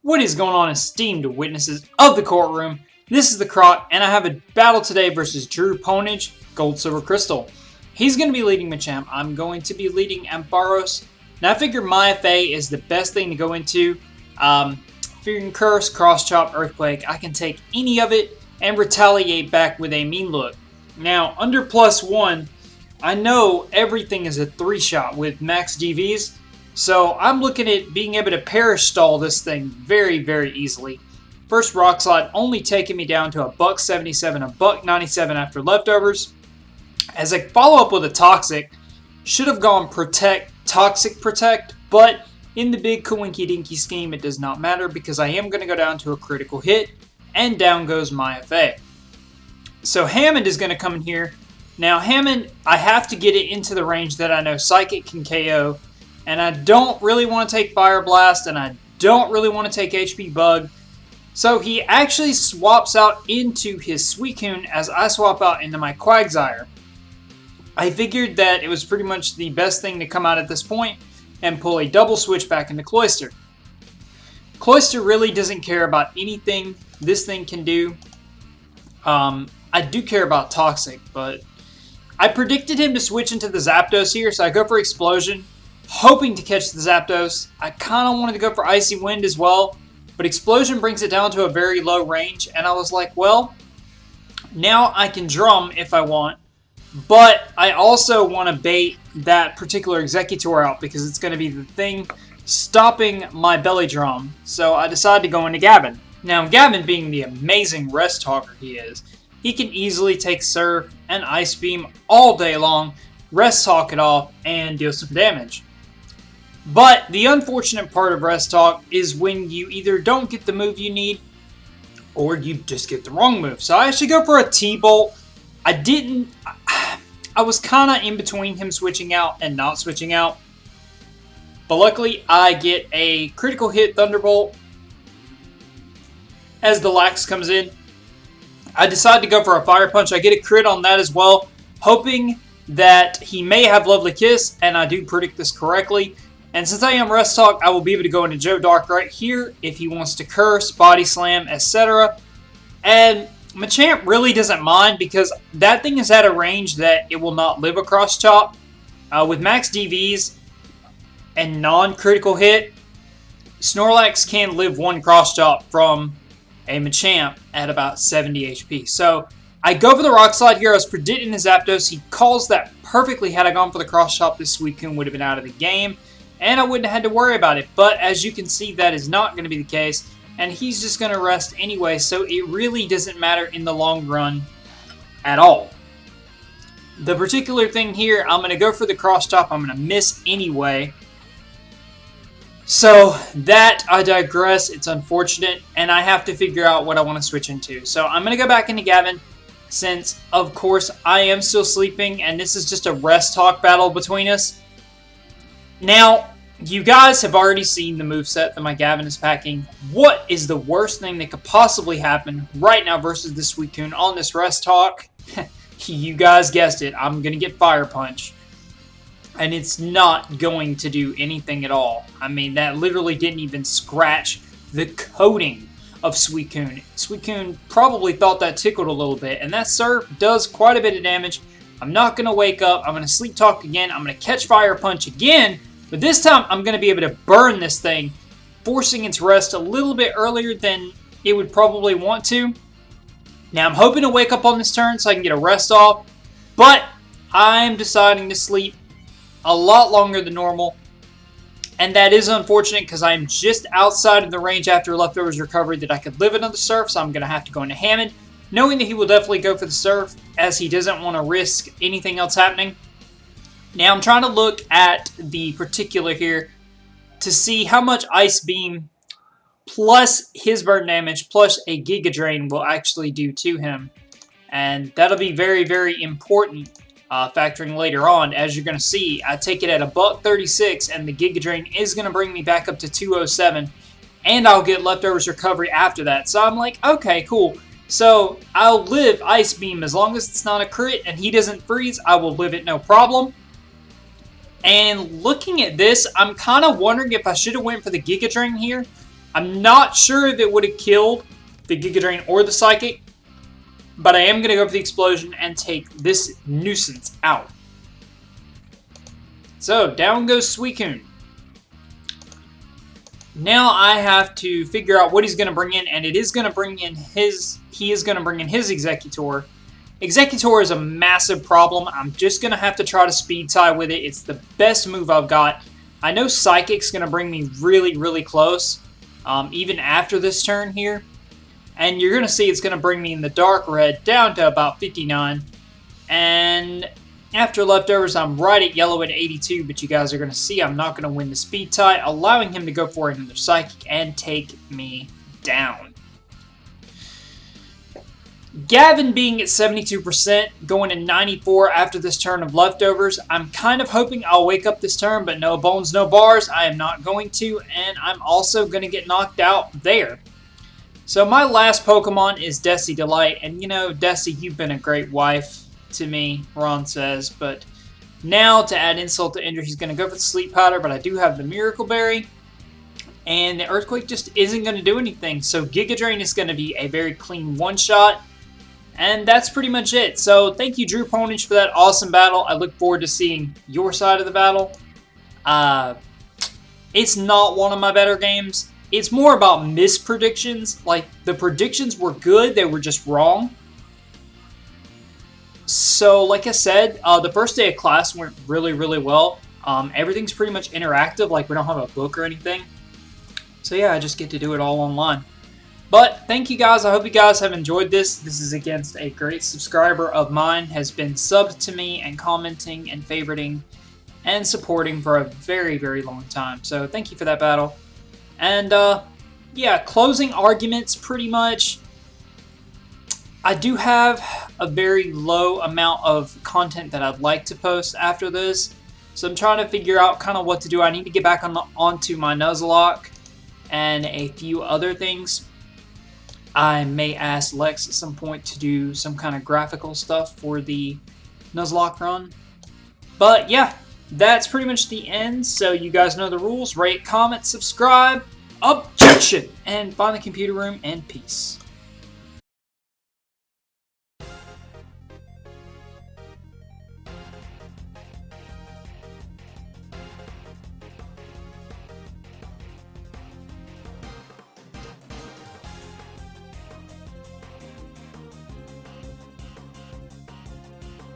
What is going on, esteemed witnesses of the courtroom? This is the Croc, and I have a battle today versus DrewPwnage, Gold, Silver, Crystal. He's going to be leading Machamp. I'm going to be leading Ampharos. Now, I figure my FA is the best thing to go into. Figuring Curse, Cross Chop, Earthquake, I can take any of it and retaliate back with a mean look. Now, under +1, I know everything is a 3-shot with max DVs. So I'm looking at being able to perish stall this thing very, very easily. First Rock Slide only taking me down to a $177, a $197 after leftovers. As a follow-up with a Toxic, should have gone Protect, Toxic Protect, but in the big Coinky Dinky scheme it does not matter because I am going to go down to a critical hit, and down goes my FA. So Hammond is going to come in here. Now Hammond, I have to get it into the range that I know Psychic can KO, and I don't really want to take Fire Blast, and I don't really want to take HP Bug. So he actually swaps out into his Suicune as I swap out into my Quagsire. I figured that it was pretty much the best thing to come out at this point and pull a double switch back into Cloyster. Cloyster really doesn't care about anything this thing can do. I do care about Toxic, but I predicted him to switch into the Zapdos here, so I go for Explosion, hoping to catch the Zapdos. I kind of wanted to go for Icy Wind as well, but Explosion brings it down to a very low range, and I was like, well, now I can Drum if I want, but I also want to bait that particular Executor out because it's going to be the thing stopping my Belly Drum, so I decided to go into Gavin. Now, Gavin being the amazing Rest Talker he is, he can easily take Surf and Ice Beam all day long, Rest Talk it off, and deal some damage. But the unfortunate part of Rest Talk is when you either don't get the move you need or you just get the wrong move. So I actually go for a T-Bolt. I was kind of in between him switching out and not switching out. But luckily I get a critical hit Thunderbolt as the Lax comes in. I decide to go for a Fire Punch. I get a crit on that as well, hoping that he may have Lovely Kiss, and I do predict this correctly. And since I am Rest Talk, I will be able to go into Joe Dark right here if he wants to Curse, Body Slam, etc. And Machamp really doesn't mind because that thing is at a range that it will not live a Cross Chop. With max DVs and non-critical hit, Snorlax can live one Cross Chop from a Machamp at about 70 HP. So I go for the Rock Slide here. I was predicting his Zapdos. He calls that perfectly. Had I gone for the Cross Chop, this Suicune would have been out of the game, and I wouldn't have had to worry about it. But as you can see, that is not going to be the case, and he's just going to rest anyway, so it really doesn't matter in the long run at all. The particular thing here, I'm going to go for the Cross Chop. I'm going to miss anyway. So that, I digress. It's unfortunate, and I have to figure out what I want to switch into. So I'm going to go back into Gavin, since, of course, I am still sleeping, and this is just a Rest Talk battle between us. Now, you guys have already seen the moveset that my Gavin is packing. What is the worst thing that could possibly happen right now versus this Suicune on this Rest Talk? You guys guessed it. I'm going to get Fire Punch. And it's not going to do anything at all. I mean, that literally didn't even scratch the coating of Suicune. Suicune probably thought that tickled a little bit. And that Surf does quite a bit of damage. I'm not going to wake up. I'm going to Sleep Talk again. I'm going to catch Fire Punch again. But this time, I'm going to be able to burn this thing, forcing its rest a little bit earlier than it would probably want to. Now, I'm hoping to wake up on this turn so I can get a rest off. But I'm deciding to sleep a lot longer than normal. And that is unfortunate because I'm just outside of the range after Leftovers recovery that I could live another Surf. So I'm going to have to go into Hammond, knowing that he will definitely go for the Surf as he doesn't want to risk anything else happening. Now, I'm trying to look at the particular here to see how much Ice Beam plus his burn damage plus a Giga Drain will actually do to him. And that'll be very, very important factoring later on. As you're going to see, I take it at a $136, and the Giga Drain is going to bring me back up to 207, and I'll get Leftovers recovery after that. So I'm like, okay, cool. So I'll live Ice Beam as long as it's not a crit and he doesn't freeze. I will live it no problem. And looking at this, I'm kind of wondering if I should have went for the Giga Drain here. I'm not sure if it would have killed the Giga Drain or the Psychic, but I am going to go for the explosion and take this nuisance out. So, down goes Suicune. Now I have to figure out what he's going to bring in, and he is going to bring in his Executor. Executor is a massive problem. I'm just going to have to try to speed tie with it. It's the best move I've got. I know Psychic's going to bring me really, really close, even after this turn here. And you're going to see it's going to bring me in the dark red down to about 59. And after leftovers, I'm right at yellow at 82, but you guys are going to see I'm not going to win the speed tie, allowing him to go for another Psychic and take me down. Gavin being at 72%, going to 94 after this turn of leftovers. I'm kind of hoping I'll wake up this turn, but no bones, no bars. I am not going to, and I'm also going to get knocked out there. So my last Pokemon is Desi Delight, and you know, Desi, you've been a great wife to me, Ron says, but now to add insult to injury, he's going to go for the Sleep Powder, but I do have the Miracle Berry, and the Earthquake just isn't going to do anything. So Giga Drain is going to be a very clean one-shot. And that's pretty much it. So thank you, DrewPwnage, for that awesome battle. I look forward to seeing your side of the battle. It's not one of my better games. It's more about mispredictions. Like, the predictions were good, they were just wrong. So, like I said, the first day of class went really, really well. Everything's pretty much interactive, like we don't have a book or anything. So yeah, I just get to do it all online. But thank you guys. I hope you guys have enjoyed this. This is against a great subscriber of mine, has been subbed to me and commenting and favoriting and supporting for a very, very long time. So thank you for that battle. And yeah, closing arguments pretty much. I do have a very low amount of content that I'd like to post after this. So I'm trying to figure out kind of what to do. I need to get back onto my Nuzlocke and a few other things. I may ask Lex at some point to do some kind of graphical stuff for the Nuzlocke run. But yeah, that's pretty much the end. So you guys know the rules. Rate, comment, subscribe, objection, and find the computer room, and peace.